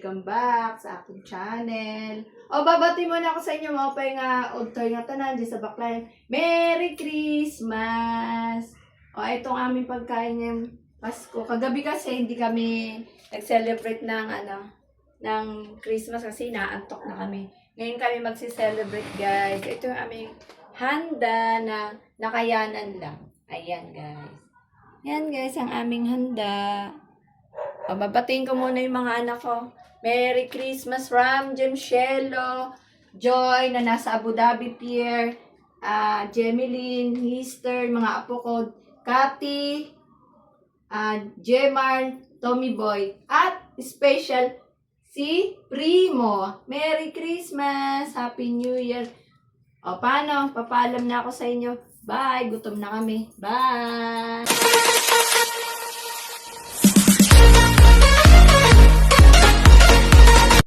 welcome back sa aking channel. O, babati muna ako sa inyo mga pay nga udtoy nga tanan di sa baklayan. Merry Christmas! O, itong aming pagkain ngayong Pasko. Kagabi kasi hindi kami nag-celebrate ng Christmas kasi naantok na kami. Ngayon kami magsi-celebrate, guys. Ito yung aming handa na nakayanan lang. Ayan, guys. Yan, guys, ang aming handa. Babatiin ko muna yung mga anak ko. Merry Christmas, Ram, Jemshelo, Joy, na nasa Abu Dhabi Pier, Jemeline, Easter, mga apo ko, Cathy, Jemar, Tommy Boy, at special si Primo. Merry Christmas! Happy New Year! O, paano? Papaalam na ako sa inyo. Bye! Gutom na kami. Bye!